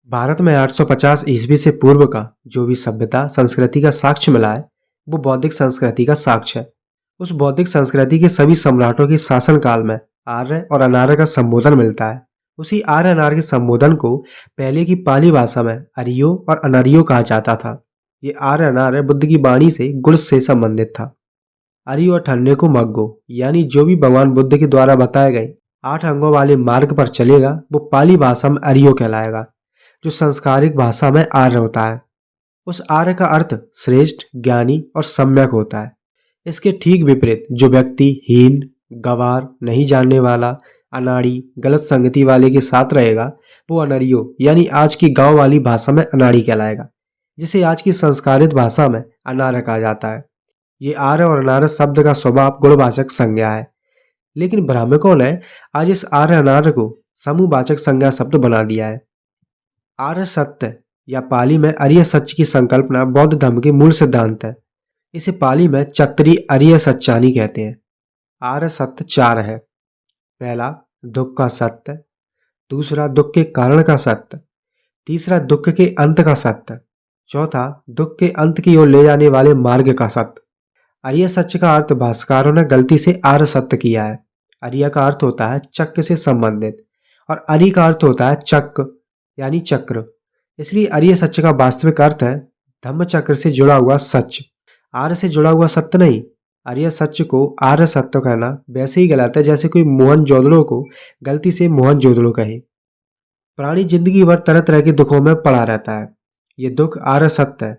भारत में 850 ईस्वी से पूर्व का जो भी सभ्यता संस्कृति का साक्ष्य मिला है वो बौद्धिक संस्कृति का साक्ष्य है। उस बौद्धिक संस्कृति के सभी सम्राटों के शासन काल में आर्य और अनार्य का संबोधन मिलता है। उसी आर्य अनार्य के संबोधन को पहले की पाली भाषा में अरियो और अनार्यो कहा जाता था। ये आर्य अनार्य बुद्ध की वाणी से गुण से संबंधित था। अरियो अठन्ने को मग्गो यानी जो भी भगवान बुद्ध के द्वारा बताए गए 8 अंगों वाले मार्ग पर चलेगा वो पाली भाषा में अरियो कहलाएगा, जो संस्कारिक भाषा में आर्य होता है। उस आर्य का अर्थ श्रेष्ठ, ज्ञानी और सम्यक होता है। इसके ठीक विपरीत जो व्यक्ति हीन, गंवार, नहीं जानने वाला, अनाड़ी, गलत संगति वाले के साथ रहेगा वो अनरियो यानी आज की गांव वाली भाषा में अनाड़ी कहलाएगा, जिसे आज की संस्कारित भाषा में अनार्य कहा जाता है। ये आर्य और अनार्य शब्द का स्वभाव गुणवाचक संज्ञा है, लेकिन ब्राह्मणों ने आज इस आर्य अनार्य को समूहवाचक संज्ञा शब्द बना दिया है। आर्य सत्य या पाली में अरिय सत्य की संकल्पना बौद्ध धर्म के मूल सिद्धांत है। इसे पाली में चतरी अरिय सच्चानी कहते हैं। आर्य सत्य 4 है। पहला दुख का सत्य, दूसरा दुख के कारण का सत्य, तीसरा दुख के अंत का सत्य, चौथा दुख के अंत की ओर ले जाने वाले मार्ग का सत्य। अरिय सत्य का अर्थ भाष्यकारों ने गलती से आर्य सत्य किया है। अरिय का अर्थ होता है चक्र से संबंधित और अरि का अर्थ होता है चक्र यानी चक्र। इसलिए अरिय सत्य का वास्तविक अर्थ है धम्म चक्र से जुड़ा हुआ सच, आर्य से जुड़ा हुआ सत्य नहीं। अरिय सत्य को आर्य सत्य कहना वैसे ही गलत है जैसे कोई मोहन जोदड़ो को गलती से मोहन जोदड़ो कहे। प्राणी जिंदगी भर तरह तरह के दुखों में पड़ा रहता है। ये दुख आर्य सत्य है।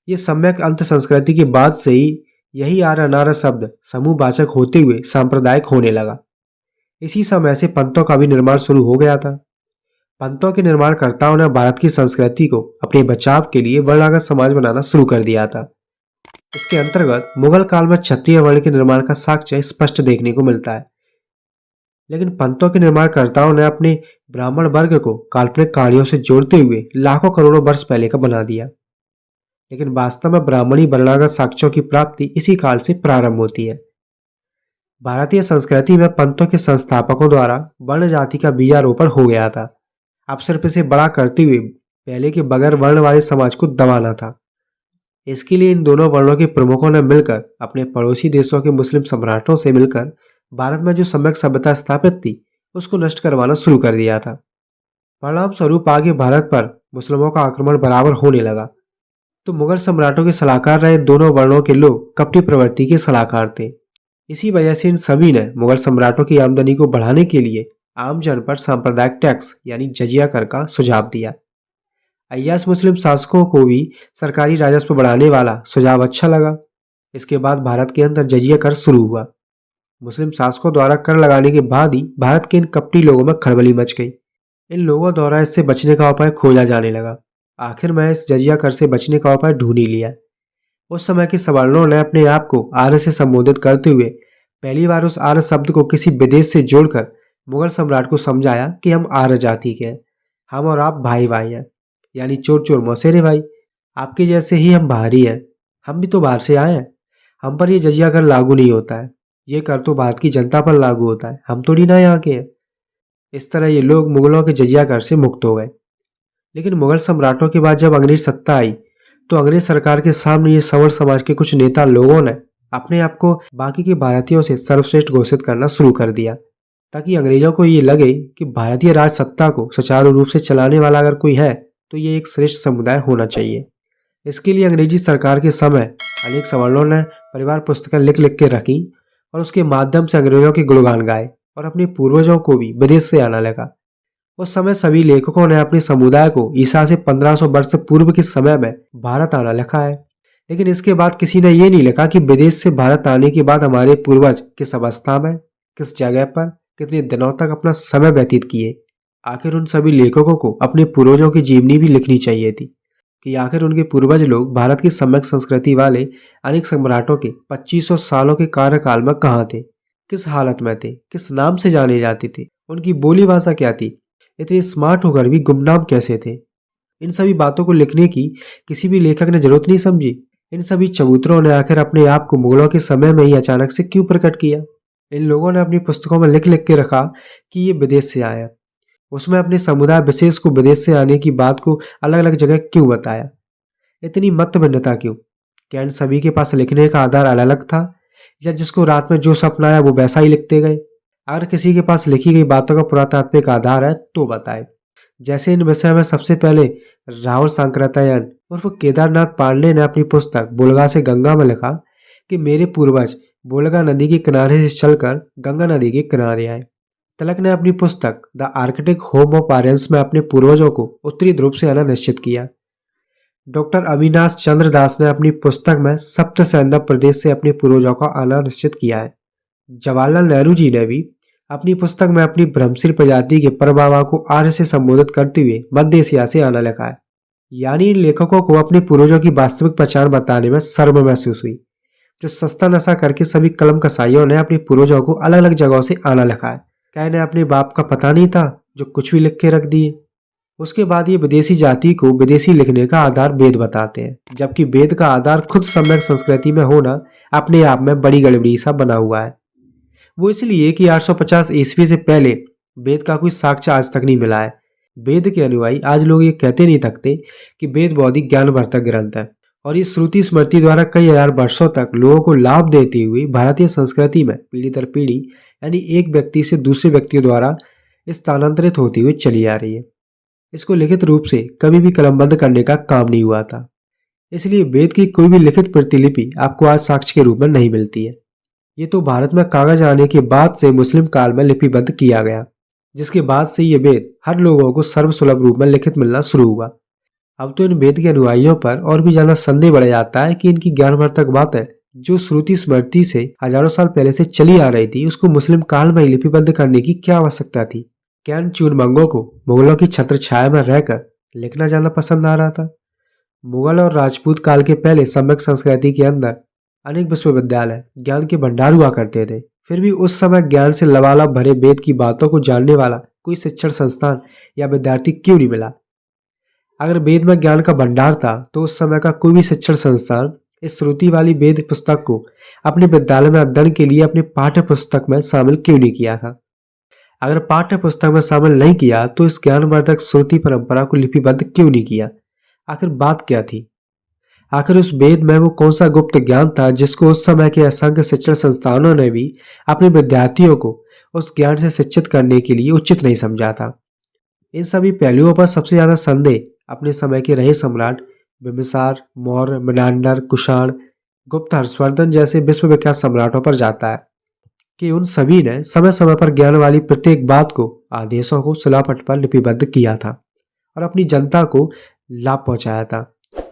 ये सम्यक अंत संस्कृति के बाद से ही यही आर्य अनार्य शब्द समूहवाचक होते हुए सांप्रदायिक होने लगा। इसी समय से पंथों का भी निर्माण शुरू हो गया था। पंथों के निर्माणकर्ताओं ने भारत की संस्कृति को अपने बचाव के लिए वर्णागत समाज बनाना शुरू कर दिया था। इसके अंतर्गत मुगल काल में क्षत्रिय वर्ण के निर्माण का साक्ष्य स्पष्ट देखने को मिलता है। लेकिन पंथों के निर्माणकर्ताओं ने अपने ब्राह्मण वर्ग को काल्पनिक कहानियों से जोड़ते हुए लाखों करोड़ों वर्ष पहले का बना दिया। लेकिन वास्तव में ब्राह्मणी वर्णागत साक्ष्यों की प्राप्ति इसी काल से प्रारंभ होती है। भारतीय संस्कृति में पंथों के संस्थापकों द्वारा वर्ण जाति का बीजारोपण हो गया था। अब सिर्फ इसे बड़ा करते हुए पहले के बगैर वर्ण वाले समाज को दबाना था। इसके लिए इन दोनों वर्णों के प्रमुखों ने मिलकर अपने पड़ोसी देशों के मुस्लिम सम्राटों से मिलकर भारत में जो सम्यक सभ्यता स्थापित थी उसको नष्ट करवाना शुरू कर दिया था। परिणाम स्वरूप आगे भारत पर मुस्लिमों का आक्रमण बराबर होने लगा। तो मुगल सम्राटों के सलाहकार रहे दोनों वर्णों के लोग कपटी प्रवृत्ति के सलाहकार थे। इसी वजह से इन सभी ने मुगल सम्राटों की आमदनी को बढ़ाने के लिए आम जन पर सांप्रदायिक टैक्स यानी जजिया कर का सुझाव दिया। अय्याश मुस्लिम शासकों को भी सरकारी राजस्व बढ़ाने वाला सुझाव अच्छा लगा। इसके बाद भारत के अंदर जजिया कर शुरू हुआ। मुस्लिम शासकों द्वारा कर लगाने के बाद ही भारत के इन कपटी लोगों में खलबली मच गई। इन लोगों द्वारा इससे बचने का उपाय खोजा जाने लगा। आखिर में इस जजिया कर से बचने का उपाय ढूंढ ही लिया। उस समय के सवर्णों ने अपने आप को आर्य से संबोधित करते हुए पहली बार उस आर्य शब्द को किसी विदेश से जोड़कर मुगल सम्राट को समझाया कि हम आर्य जाति के हैं, हम और आप भाई भाई हैं, यानी चोर चोर मौसेरे भाई। आपके जैसे ही हम बाहरी हैं, हम भी तो बाहर से आए हैं। हम पर ये जजिया कर लागू नहीं होता है। ये कर तो भारत की जनता पर लागू होता है, हम थोड़ी ना यहाँ के हैं। इस तरह ये लोग मुगलों के जजिया कर से मुक्त हो गए। लेकिन मुगल सम्राटों के बाद जब अंग्रेज सत्ता आई तो अंग्रेज सरकार के सामने ये सवर्ण समाज के कुछ नेता लोगों ने अपने आप को बाकी के भारतीयों से सर्वश्रेष्ठ घोषित करना शुरू कर दिया, ताकि अंग्रेजों को ये लगे कि भारतीय राज सत्ता को सुचारू रूप से चलाने वाला अगर कोई है तो ये एक श्रेष्ठ समुदाय होना चाहिए। इसके लिए अंग्रेजी सरकार के समय अनेक सवर्णों ने परिवार पुस्तकें लिख लिख के रखी और उसके माध्यम से अंग्रेजों के गुणगान गाए और अपने पूर्वजों को भी विदेश से आना लगा। उस समय सभी लेखकों ने अपने समुदाय को ईसा से 1500 वर्ष पूर्व के समय में भारत आना लिखा है। लेकिन इसके बाद किसी ने ये नहीं लिखा कि विदेश से भारत आने के बाद हमारे पूर्वज किस अवस्था में, किस जगह पर, कितने दिनों तक अपना समय व्यतीत किए। आखिर उन सभी लेखकों को अपने पूर्वजों की जीवनी भी लिखनी चाहिए थी कि आखिर उनके पूर्वज लोग भारत की सम्यक संस्कृति वाले अनेक सम्राटों के 2500 सालों के कार्यकाल में कहाँ थे, किस हालत में थे, किस नाम से जाने जाते थे, उनकी बोली भाषा क्या थी, इतने स्मार्ट होकर भी गुमनाम कैसे थे। इन सभी बातों को लिखने की किसी भी लेखक ने जरूरत नहीं समझी। इन सभी चबूतरों ने आखिर अपने आप को मुगलों के समय में ही अचानक से क्यों प्रकट किया। इन लोगों ने अपनी पुस्तकों में लिख लिख के रखा कि ये विदेश से आया। उसमें अपने समुदाय विशेष को विदेश से आने की बात को अलग अलग जगह क्यों बताया? इतनी मत भिन्नता क्यों? क्या इन सभी के पास लिखने का आधार अलग अलग था, या जिसको रात में जो सपना आया वो वैसा ही लिखते गए? अगर किसी के पास लिखी गई बातों का पुरातात्विक आधार है तो बताए। जैसे इन विषय में सबसे पहले राहुल सांकृत्यायन उर्फ केदारनाथ पांडे ने अपनी पुस्तक बुलगा से गंगा में लिखा कि मेरे पूर्वज बुलगा नदी के किनारे से चलकर गंगा नदी के किनारे आए। तिलक ने अपनी पुस्तक the Arctic home of Aryans में अपने पूर्वजों को उत्तरी ध्रुव से आना निश्चित किया। डॉक्टर अविनाश चंद्र दास ने अपनी पुस्तक में सप्त सैंधव प्रदेश से अपने पूर्वजों का आना निश्चित किया है। जवाहरलाल नेहरू जी ने भी अपनी पुस्तक में अपनी ब्रह्मशील प्रजाति के परबाबा को आर्य से संबोधित करते हुए मध्य एशिया से आना लिखा है। यानी इन लेखकों को अपने पूर्वजों की वास्तविक पहचान बताने में शर्म महसूस हुई। जो सस्ता नशा करके सभी कलम कसाइयों ने अपने पूर्वजों को अलग अलग जगहों से आना लिखा है। क्या इन्हें अपने बाप का पता नहीं था जो कुछ भी लिख के रख दिए? उसके बाद ये विदेशी जाति को विदेशी लिखने का आधार वेद बताते हैं, जबकि वेद का आधार खुद सम्यक संस्कृति में होना अपने आप में बड़ी गड़बड़ी सा बना हुआ है। वो इसलिए कि 850 ईस्वी से पहले वेद का कोई साक्ष्य आज तक नहीं मिला है। वेद के अनुयायी आज लोग ये कहते नहीं थकते कि वेद बौद्धिक ज्ञानवर्धक ग्रंथ है, और ये श्रुति स्मृति द्वारा कई हजार वर्षों तक लोगों को लाभ देते हुए भारतीय संस्कृति में पीढ़ी दर पीढ़ी यानी एक व्यक्ति से दूसरे व्यक्तियों द्वारा स्थानांतरित होती हुई चली आ रही है। इसको लिखित रूप से कभी भी कलमबद्ध करने का काम नहीं हुआ था, इसलिए वेद की कोई भी लिखित प्रतिलिपि आपको आज साक्ष्य के रूप में नहीं मिलती है। ये तो भारत में कागज आने के बाद से मुस्लिम काल में लिपिबद्ध किया गया, जिसके बाद से ये वेद हर लोगों को सर्वसुलभ रूप में लिखित मिलना शुरू हुआ। अब तो इन वेद के अनुयायियों पर और भी ज्यादा संदेह बढ़ जाता है कि इनकी ज्ञानवर्धक बातें जो श्रुति स्मृति से हजारों साल पहले से चली आ रही थी, उसको मुस्लिम काल में लिपिबद्ध करने की क्या आवश्यकता थी? क्या इन चूनमंगों को मुगलों की छत्र छाया में रहकर लिखना ज्यादा पसंद आ रहा था? मुगल और राजपूत काल के पहले सम्यक संस्कृति के अंदर अनेक विश्वविद्यालय ज्ञान के भंडार हुआ करते थे, फिर भी उस समय ज्ञान से लबालब भरे वेद की बातों को जानने वाला कोई शिक्षण संस्थान या विद्यार्थी क्यों नहीं मिला? अगर वेद में ज्ञान का भंडार था तो उस समय का कोई भी शिक्षण संस्थान इस श्रुति वाली वेद पुस्तक को अपने विद्यालय में अध्ययन के लिए अपने पाठ्य पुस्तक में शामिल क्यों नहीं किया था? अगर पाठ्य पुस्तक में शामिल नहीं किया तो इस ज्ञानवर्धक श्रुति परंपरा को लिपिबद्ध क्यों नहीं किया? आखिर बात क्या थी? आखिर उस वेद में वो कौन सा गुप्त ज्ञान था जिसको उस समय के असंख्य शिक्षण संस्थानों ने भी अपने विद्यार्थियों को उस ज्ञान से शिक्षित करने के लिए उचित नहीं समझा था? इन सभी पहलुओं पर सबसे ज्यादा संदेह अपने समय के रहे सम्राट बिम्बिसार, मौर्य, मेनांडर, कुषाण, गुप्त, हर्षवर्धन जैसे विश्वविख्यात सम्राटों पर जाता है कि उन सभी ने समय समय पर ज्ञान वाली प्रत्येक बात को आदेशों को शिलापट पर लिपिबद्ध किया था और अपनी जनता को लाभ पहुंचाया था।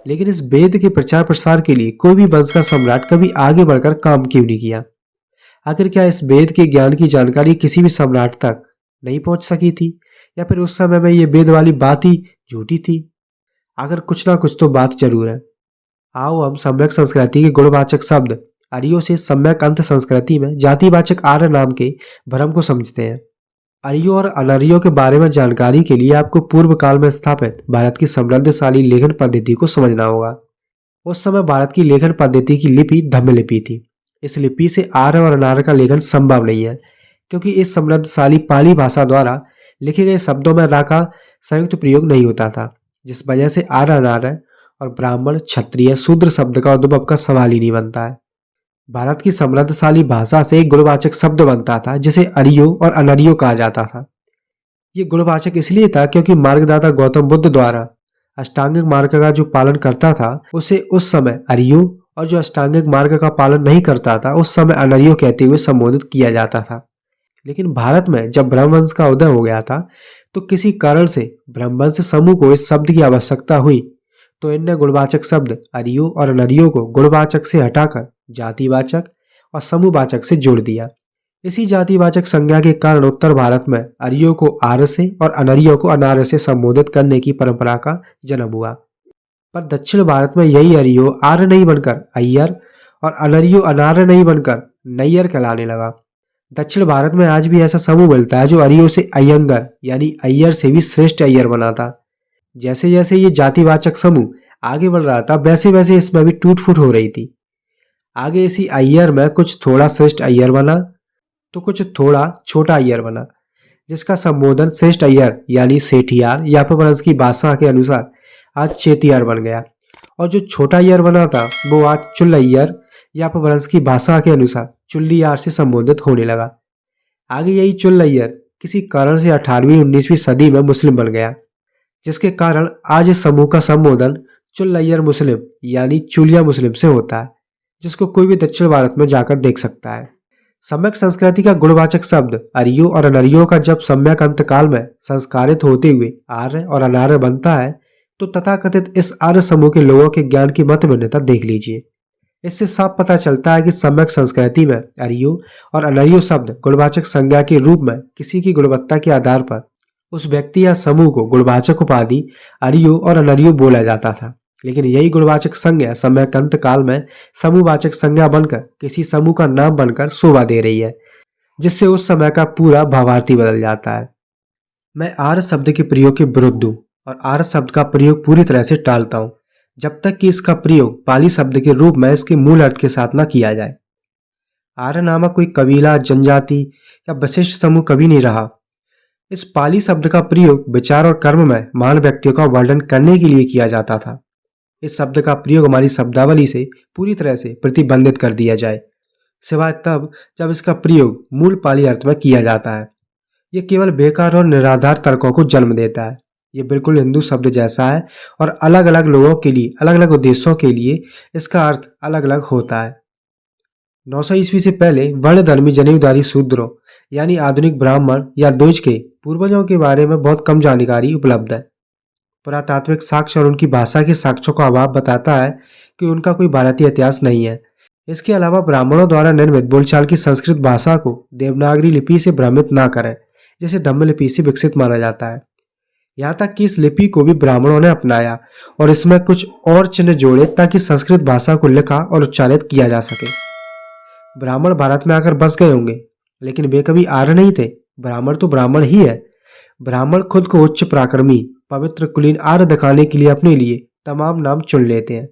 लेकिन इस वेद के प्रचार प्रसार के लिए कोई भी वंश का सम्राट कभी आगे बढ़कर काम क्यों नहीं किया? आखिर क्या इस वेद के ज्ञान की जानकारी किसी भी सम्राट तक नहीं पहुंच सकी थी, या फिर उस समय में ये वेद वाली बात ही झूठी थी? आखिर कुछ ना कुछ तो बात जरूर है। आओ हम सम्यक संस्कृति के गुणवाचक शब्द आर्यों से सम्यक अंत संस्कृति में जातिवाचक आर्य नाम के भ्रम को समझते हैं। आर्यों और अनार्यों के बारे में जानकारी के लिए आपको पूर्व काल में स्थापित भारत की समृद्धशाली लेखन पद्धति को समझना होगा। उस समय भारत की लेखन पद्धति की लिपि धम्म लिपि थी। इस लिपि से आर्य और अनार्य का लेखन संभव नहीं है, क्योंकि इस समृद्धशाली पाली भाषा द्वारा लिखे गए शब्दों में रा का संयुक्त प्रयोग नहीं होता था, जिस वजह से आर्य, अनार्य और ब्राह्मण, क्षत्रिय, शूद्र शब्द का उद्भव का सवाल ही नहीं बनता है। भारत की समृद्धशाली भाषा से एक गुणवाचक शब्द बनता था जिसे अरियो और अनरियो कहा जाता था। ये गुणवाचक इसलिए था क्योंकि मार्गदाता गौतम बुद्ध द्वारा अष्टांगिक मार्ग का जो पालन करता था उसे उस समय अरियो, और जो अष्टांगिक मार्ग का पालन नहीं करता था उस समय अनरियो कहते हुए संबोधित किया जाता था। लेकिन भारत में जब ब्रह्मवंश का उदय हो गया था तो किसी कारण से ब्रह्मवंश समूह को इस शब्द की आवश्यकता हुई, तो इनने गुणवाचक शब्द अरियो और अनरियो को गुणवाचक से हटाकर जातिवाचक और समूहवाचक से जोड़ दिया। इसी जातिवाचक संज्ञा के कारण उत्तर भारत में अरियो को आर्य से और अनरियो को अनार्य से संबोधित करने की परंपरा का जन्म हुआ। पर दक्षिण भारत में यही अरियो आर्य नहीं बनकर अय्यर और अनरियो अनार्य नहीं बनकर नैयर कहलाने लगा। दक्षिण भारत में आज भी ऐसा समूह मिलता है जो अरियो से अयंगर यानी अय्यर से भी श्रेष्ठ अय्यर बना था। जैसे जैसे ये जातिवाचक समूह आगे बढ़ रहा था वैसे वैसे इसमें भी टूट फूट हो रही थी। आगे इसी अय्यर में कुछ थोड़ा श्रेष्ठ अय्यर बना तो कुछ थोड़ा छोटा अय्यर बना। जिसका संबोधन श्रेष्ठ अय्यर यानी सेठियार या अपभ्रंश की भाषा के अनुसार आज चेतियार बन गया, और जो छोटा अय्यर बना था वो आज चुल अय्यर या अपभ्रंश की भाषा के अनुसार चुल्लियार से संबोधित होने लगा। आगे यही चुल अय्यर किसी कारण से 18वीं 19वीं सदी में मुस्लिम बन गया, जिसके कारण आज इस समूह का संबोधन चुल अय्यर मुस्लिम यानी चुलिया मुस्लिम से होता है, जिसको कोई भी दक्षिण भारत में जाकर देख सकता है। सम्यक संस्कृति का गुणवाचक शब्द अर्यो और अनर्यो का जब सम्यक अंतकाल में संस्कारित होते हुए आर्य और अनार्य बनता है तो तथाकथित इस आर्य समूह के लोगों के ज्ञान की मत भिन्नता देख लीजिए। इससे साफ पता चलता है कि सम्यक संस्कृति में अर्यो और अनर्यो शब्द गुणवाचक संज्ञा के रूप में किसी की गुणवत्ता के आधार पर उस व्यक्ति या समूह को गुणवाचक उपाधि अर्यो और अनर्यो बोला जाता था, लेकिन यही गुणवाचक संज्ञा सम्यक अंत काल में समूहवाचक संज्ञा बनकर किसी समूह का नाम बनकर शोभा दे रही है, जिससे उस समय का पूरा भावार्थी बदल जाता है। मैं आर्य शब्द के प्रयोग के विरुद्ध हूं और आर्य शब्द का प्रयोग पूरी तरह से टालता हूं जब तक कि इसका प्रयोग पाली शब्द के रूप में इसके मूल अर्थ के साथ न किया जाए। आर्य नामक कोई कबीला, जनजाति या विशिष्ट समूह कभी नहीं रहा। इस पाली शब्द का प्रयोग विचार और कर्म में महान व्यक्तियों का वर्णन करने के लिए किया जाता था। इस शब्द का प्रयोग हमारी शब्दावली से पूरी तरह से प्रतिबंधित कर दिया जाए, सिवाय तब जब इसका प्रयोग मूल पाली अर्थ में किया जाता है। यह केवल बेकार और निराधार तर्कों को जन्म देता है। यह बिल्कुल हिंदू शब्द जैसा है और अलग अलग लोगों के लिए, अलग अलग उद्देश्यों के लिए इसका अर्थ अलग अलग होता है। 900 ईस्वी से पहले वर्णधर्मी जनेऊधारी शूद्रों यानी आधुनिक ब्राह्मण या द्विज के पूर्वजों के बारे में बहुत कम जानकारी उपलब्ध है। पुरातात्विक साक्ष्य और उनकी भाषा के साक्ष्यों का अभाव बताता है कि उनका कोई भारतीय इतिहास नहीं है। इसके अलावा ब्राह्मणों द्वारा निर्मित बोलचाल की संस्कृत भाषा को देवनागरी लिपि से भ्रमित न करें, जिसे धम्म लिपि से विकसित माना जाता है। यहाँ तक कि इस लिपि को भी ब्राह्मणों ने अपनाया और इसमें कुछ और चिन्ह जोड़े ताकि संस्कृत भाषा को लिखा और उच्चारित किया जा सके। ब्राह्मण भारत में आकर बस गए होंगे, लेकिन वे कभी आर्य नहीं थे। ब्राह्मण तो ब्राह्मण ही है। ब्राह्मण खुद को उच्च पराक्रमी, पवित्र, कुलीन, आर्य दिखाने के लिए अपने लिए तमाम नाम चुन लेते हैं।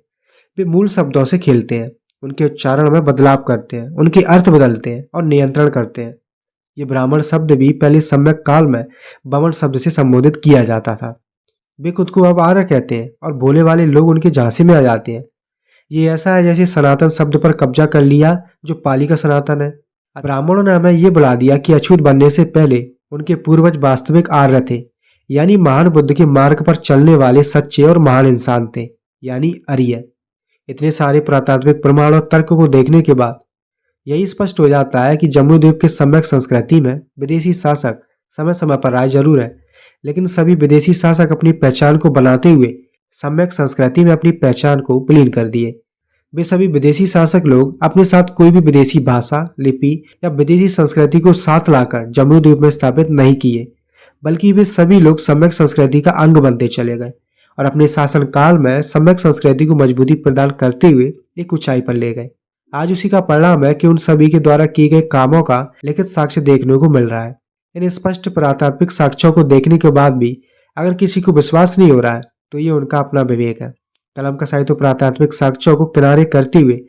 वे मूल शब्दों से खेलते हैं, उनके उच्चारण में बदलाव करते हैं, उनके अर्थ बदलते हैं और नियंत्रण करते हैं। ये ब्राह्मण शब्द भी पहले सम्यक काल में बमन शब्द से संबोधित किया जाता था। वे खुद को अब आर्य कहते हैं और भोले वाले लोग उनके झांसे में आ जाते हैं। ये ऐसा है जैसे सनातन शब्द पर कब्जा कर लिया जो पाली का सनातन है। ब्राह्मणों ने हमें ये बुला दिया कि अछूत बनने से पहले उनके पूर्वज वास्तविक आर्य थे, यानी महान बुद्ध के मार्ग पर चलने वाले सच्चे और महान इंसान थे, यानी आर्य। इतने सारे पुरातात्विक प्रमाण और तर्क को देखने के बाद यही स्पष्ट हो जाता है कि जम्बूद्वीप के सम्यक संस्कृति में विदेशी शासक समय समय पर आए जरूर है, लेकिन सभी विदेशी शासक अपनी पहचान को बनाते हुए सम्यक संस्कृति में अपनी पहचान को विलीन कर दिए। वे सभी विदेशी शासक लोग अपने साथ कोई भी विदेशी भाषा, लिपि या विदेशी संस्कृति को साथ लाकर जम्बूद्वीप में स्थापित नहीं किए, बल्कि वे सभी लोग सम्यक संस्कृति का अंग बनते चले गए और अपने शासन काल में सम्यक संस्कृति को मजबूती प्रदान करते हुए एक ऊंचाई पर ले गए। आज उसी का परिणाम है कि उन सभी के द्वारा किए गए कामों का लिखित साक्ष्य देखने को मिल रहा है। इन स्पष्ट पुरातात्विक साक्ष्यों को देखने के बाद भी अगर किसी को विश्वास नहीं हो रहा है तो ये उनका अपना विवेक है। कलम का साहित्य पुरातात्विक साक्ष्यों को किनारे करते हुए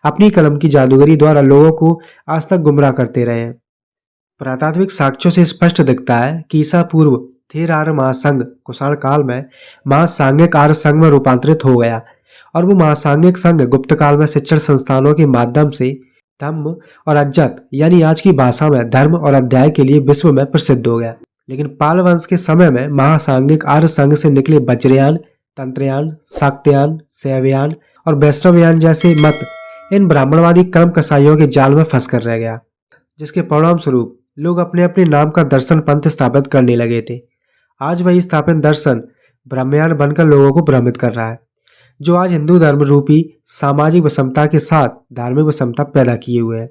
अपनी कलम की जादूगरी द्वारा लोगों को आज तक गुमराह करते रहे हैं। पुरातात्विक साक्ष्यों से स्पष्ट दिखता है कि ईसा पूर्व थेर आर्य महासंघ कुषाण काल में महासांघिक आर्य संघ में रूपांतरित हो गया और वो महासांघिक संघ गुप्त काल में शिक्षण संस्थानों के माध्यम से धम्म और अज्जत यानी आज की भाषा में धर्म और अध्याय के लिए विश्व में प्रसिद्ध हो गया। लेकिन पाल वंश के समय में महासांघिक आर्य संघ से निकले वज्रयान, तंत्रयान, शाक्तयान, शैवयान और वैष्णवयान जैसे मत इन ब्राह्मणवादी कर्म कसाईयों के जाल में फंस कर रह गया, जिसके परिणाम स्वरूप लोग अपने अपने नाम का दर्शन पंथ स्थापित करने लगे थे। आज वही स्थापित दर्शन ब्रह्मयान बनकर लोगों को भ्रमित कर रहा है, जो आज हिंदू धर्म रूपी सामाजिक विषमता के साथ धार्मिक विषमता पैदा किए हुए है।